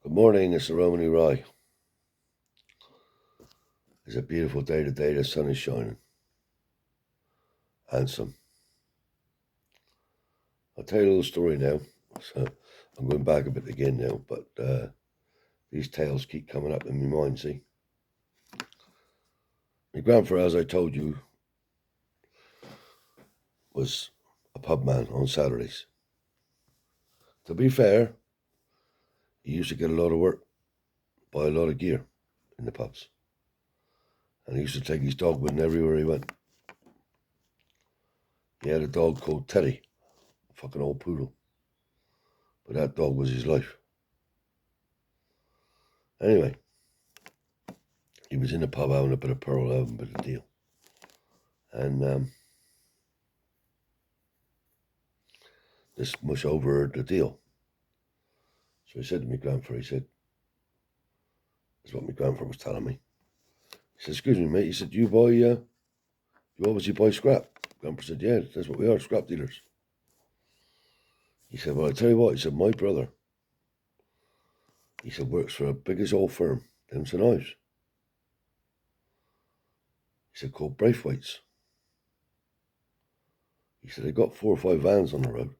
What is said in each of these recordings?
Good morning, it's the Romany Rye. It's a beautiful day today, the sun is shining. Handsome. I'll tell you a little story now. So I'm going back a bit again now, but these tales keep coming up in my mind, see. My grandfather, as I told you, was a pub man on Saturdays. To be fair, he used to get a lot of work, buy a lot of gear in the pubs. And he used to take his dog with him everywhere he went. He had a dog called Teddy, a fucking old poodle. But that dog was his life. Anyway, he was in the pub having a bit of pearl, having a bit of deal. And this mush overheard the deal. So he said to my grandfather, he said, that's what my grandfather was telling me. He said, excuse me, mate. He said, you obviously buy scrap. Grandpa said, yeah, that's what we are, scrap dealers. He said, well, I tell you what, he said, my brother, he said, works for a biggest old firm, them St. Ives. He said, called Braithwaite's. He said, they got 4 or 5 vans on the road.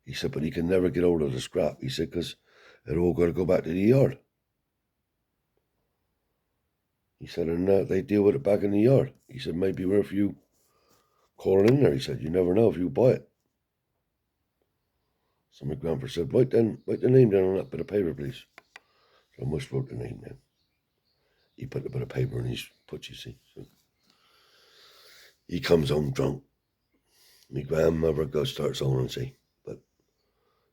He said, but he can never get hold of the scrap. He said, because it all got to go back to the yard. He said, and they deal with it back in the yard. He said, maybe worth you calling in there. He said, you never know if you buy it. So my grandpa said, write the name down on that bit of paper, please. So I must wrote the name down. He put a bit of paper in his put, you see. So he comes home drunk. My grandmother starts on and see. But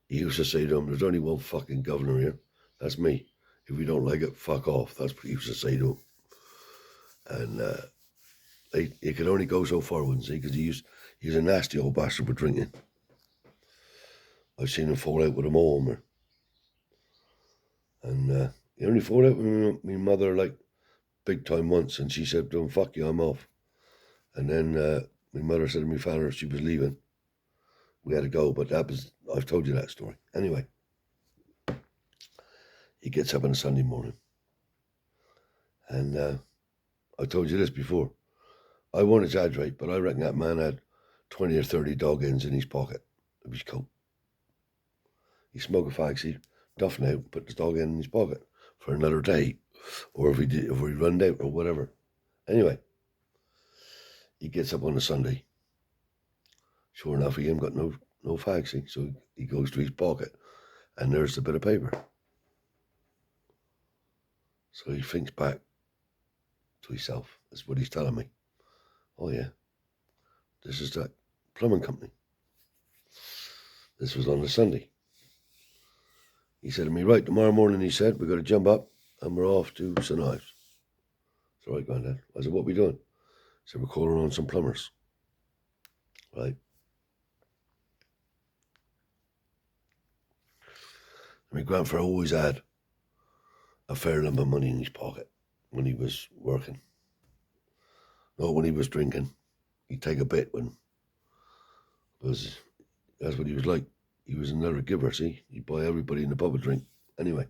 he used to say to him, there's only one fucking governor here. That's me. If you don't like it, fuck off. That's what he used to say to him. And he could only go so far, wouldn't he? Because he was a nasty old bastard for drinking. I've seen him fall out with a mole. And he only fought out with my mother, like, big time once. And she said to him, fuck you, I'm off. And then my mother said to my father she was leaving. We had to go, but I've told you that story. Anyway, he gets up on a Sunday morning. And I told you this before. I won't exaggerate, but I reckon that man had 20 or 30 dog ends in his pocket of his coat. He smoked a fag, he'd duffing out, put the dog end in his pocket for another day, or if he run out or whatever. Anyway, he gets up on a Sunday. Sure enough, he ain't got no fagsy, so he goes to his pocket, and there's the bit of paper. So he thinks back to himself. That's what he's telling me. Oh yeah, this is that plumbing company. This was on a Sunday. He said to me, right, tomorrow morning, he said, we've got to jump up, and we're off to St. Ives. It's all right, Grandad. I said, what are we doing? He said, we're calling on some plumbers. Right. My grandfather always had a fair lump of money in his pocket when he was working. Not when he was drinking. He'd take a bit because that's what he was like. He was another giver, see? He'd buy everybody in the pub a drink. Anyway.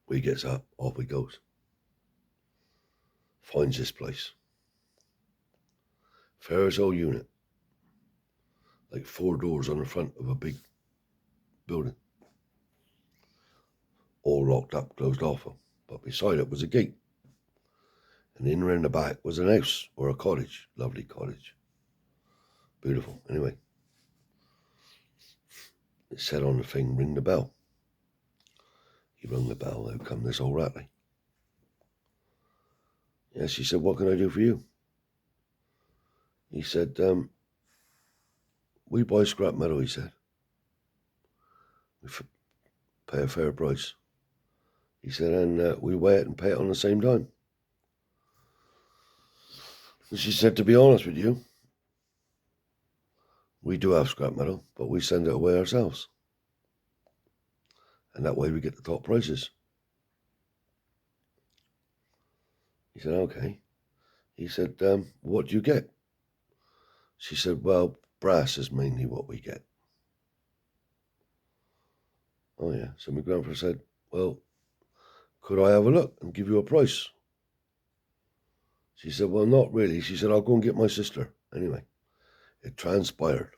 He gets up, off he goes. Finds this place. Fairest old unit. Like 4 doors on the front of a big building. All locked up, closed off. But beside it was a gate. And in around the back was an house or a cottage. Lovely cottage. Beautiful. Anyway. It said on the thing, ring the bell. He rung the bell. Out come this old Ratley. Yes, she said, what can I do for you? He said, we buy scrap metal, he said. We pay a fair price. He said, and we weigh it and pay it on the same time. And she said, to be honest with you, we do have scrap metal, but we send it away ourselves. And that way we get the top prices. He said, okay. He said, what do you get? She said, well, brass is mainly what we get. Oh, yeah. So my grandfather said, well, could I have a look and give you a price? She said, well, not really. She said, I'll go and get my sister. Anyway, it transpired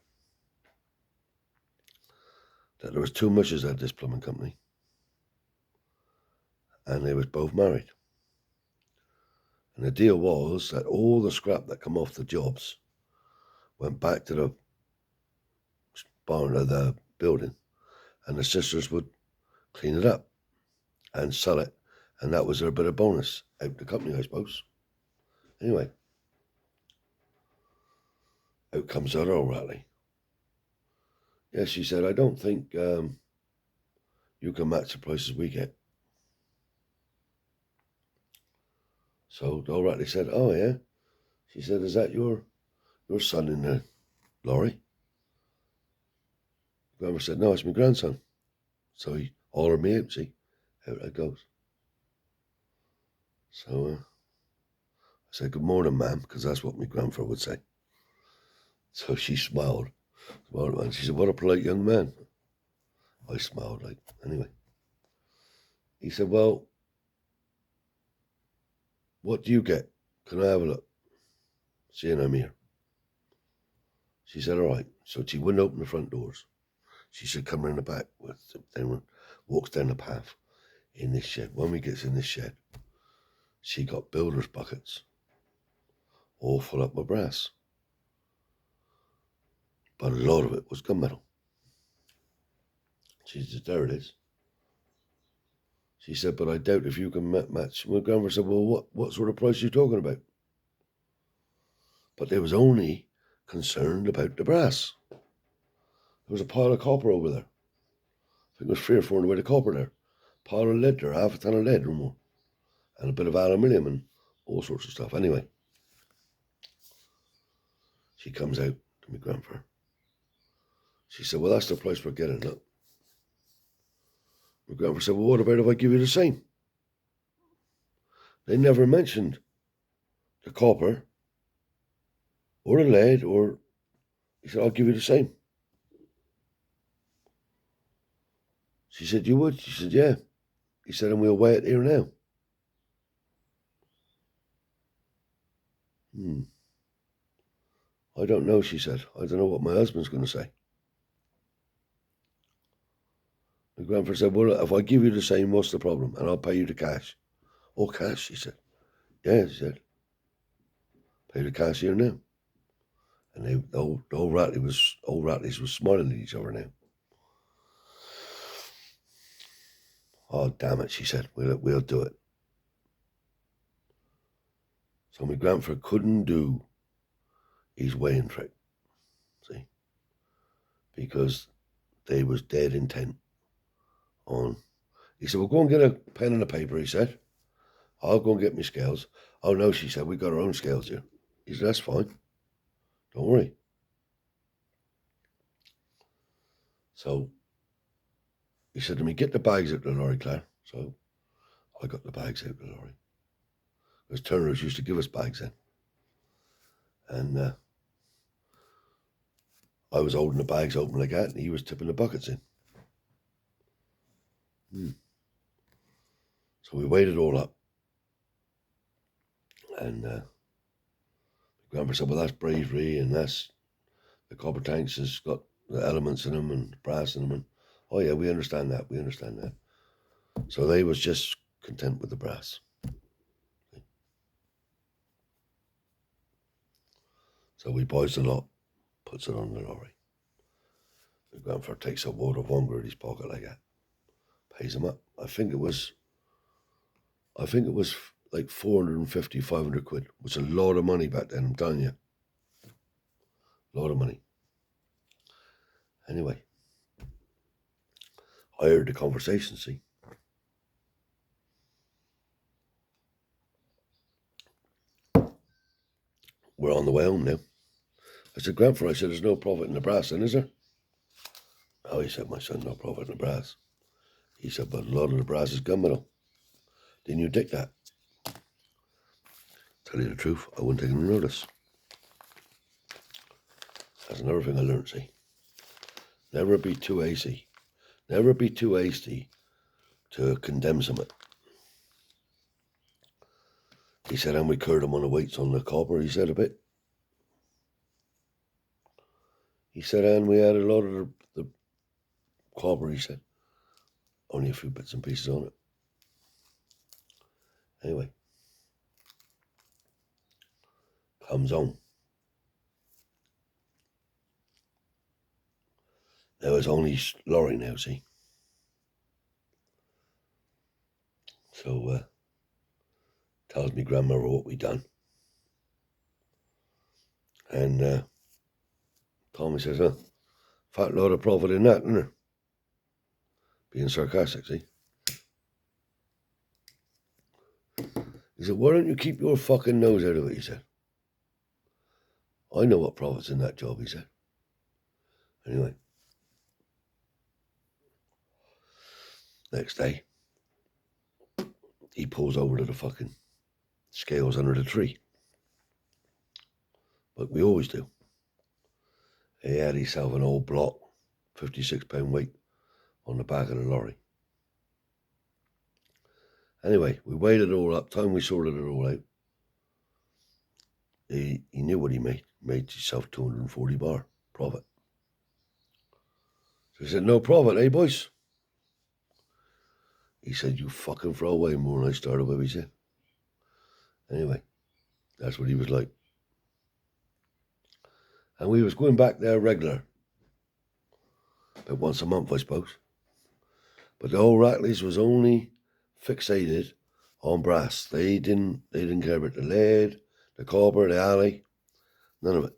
that there was two mushes at this plumbing company, and they was both married. And the deal was that all the scrap that come off the jobs went back to the barn of the building, and the sisters would clean it up and sell it, and that was their bit of bonus out the company, I suppose. Anyway, out comes that O'Reilly. Yeah, she said, I don't think you can match the prices we get. So O'Reilly said, oh, yeah. She said, is that your son in the lorry? Grandma said, no, it's my grandson. So he hollered me out, see, out it goes. So I said, good morning, ma'am, because that's what my grandfather would say. So she smiled. And she said, what a polite young man. I smiled, like, anyway. He said, well, what do you get? Can I have a look? Seeing I'm here. She said, all right. So she wouldn't open the front doors. She said, come round the back. Then walks down the path in this shed. When we gets in this shed, she got builder's buckets all full up with brass. But a lot of it was gunmetal. She said, there it is. She said, but I doubt if you can match. My grandmother said, well, what sort of price are you talking about? But they was only concerned about the brass. There was a pile of copper over there. I think it was 3 or 4 weight of copper there. Pile of lead there, half a ton of lead or more. And a bit of aluminium and all sorts of stuff. Anyway, she comes out to my grandfather. She said, well, that's the price we're getting, look. My grandfather said, well, what about if I give you the same? They never mentioned the copper or the lead, or he said, I'll give you the same. She said, you would? She said, yeah. He said, and we'll weigh it here now. I don't know, she said. I don't know what my husband's going to say. My grandfather said, well, if I give you the same, what's the problem? And I'll pay you the cash. Oh, cash, she said. Yeah, she said. Pay the cash here now. And the old Ratleys was smiling at each other now. Oh, damn it, she said. We'll do it. So my grandfather couldn't do his weighing trick, see, because they was dead intent on. He said, well, go and get a pen and a paper, he said. I'll go and get my scales. Oh, no, she said, we've got our own scales here. He said, that's fine. Don't worry. So he said to me, get the bags out of the lorry, Claire. So I got the bags out of the lorry. Because Turners used to give us bags then. And I was holding the bags open like that, and he was tipping the buckets in. So we weighed it all up. And Grandpa said, well, that's bravery, and that's the copper tanks has got the elements in them and brass in them. And, oh, yeah, we understand that. We understand that. So they was just content with the brass. So we buys the lot, puts it on the lorry. The grandfather takes a wad of Wonga in his pocket like that, pays him up. I think it was like 450, 500 quid, which is a lot of money back then, I'm telling you. A lot of money. Anyway, I heard the conversation, see. We're on the way home now. I said, grandfather, I said, there's no profit in the brass then, is there? Oh, he said, my son, no profit in the brass. He said, but a lot of the brass is gunmetal. Didn't you dig that? Tell you the truth, I wouldn't take any notice. That's another thing I learned, see. Never be too hasty. Never be too hasty to condemn something. He said, and we curled him on the weights on the copper, he said a bit. He said, and we had a lot of the copper, he said. Only a few bits and pieces on it. Anyway. Comes on. Now it's only lorry now, see. So, tells me grandmother what we done. And Tommy says, fat load of profit in that, isn't there? Being sarcastic, see. He said, why don't you keep your fucking nose out of it, he said. I know what profit's in that job, he said. Anyway. Next day, he pulls over to the fucking scales under the tree. But we always do. He had himself an old block, 56-pound weight, on the back of the lorry. Anyway, we weighed it all up. Time we sorted it all out, he knew what he made. He made himself 240 bar profit. So he said, no profit, eh, boys? He said, you fucking throw away more than I started with, he said. Anyway, that's what he was like. And we was going back there regular. About once a month, I suppose. But the old Rattleys was only fixated on brass. They didn't care about the lead, the copper, the alley, none of it.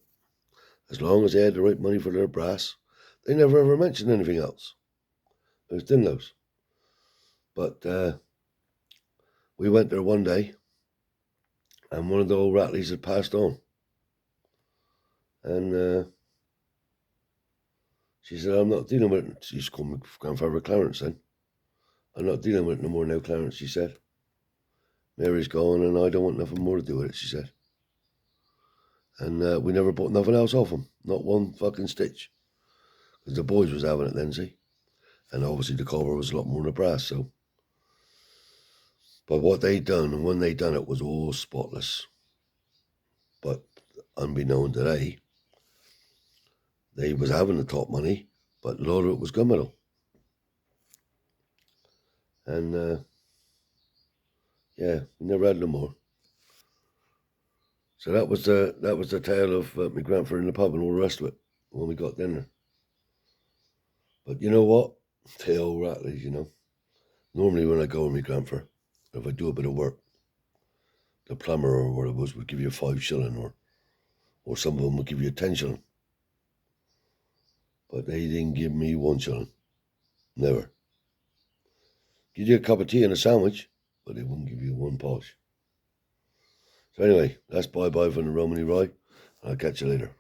As long as they had the right money for their brass, they never ever mentioned anything else. It was Dinlows. But we went there one day, and one of the old Rattleys had passed on. And she said, I'm not dealing with it. She used to call me Grandfather Clarence then. I'm not dealing with it no more now, Clarence, she said. Mary's gone and I don't want nothing more to do with it, she said. And we never bought nothing else off them. Not one fucking stitch. Because the boys was having it then, see. And obviously the copper was a lot more than the brass, so. But what they done, and when they done it, was all spotless. But unbeknown to they was having the top money, but a lot of it was gunmetal. And yeah, we never had no more. So that was the tale of my grandfather in the pub and all the rest of it when we got dinner. But you know what? The old Rattleys, you know. Normally when I go with my grandfather, if I do a bit of work, the plumber or whatever it was would give you 5 shilling or some of them would give you 10 shilling. But they didn't give me 1 shilling. Never. Give you a cup of tea and a sandwich, but they wouldn't give you 1 posh. So anyway, that's bye-bye from the Romany Rye. I'll catch you later.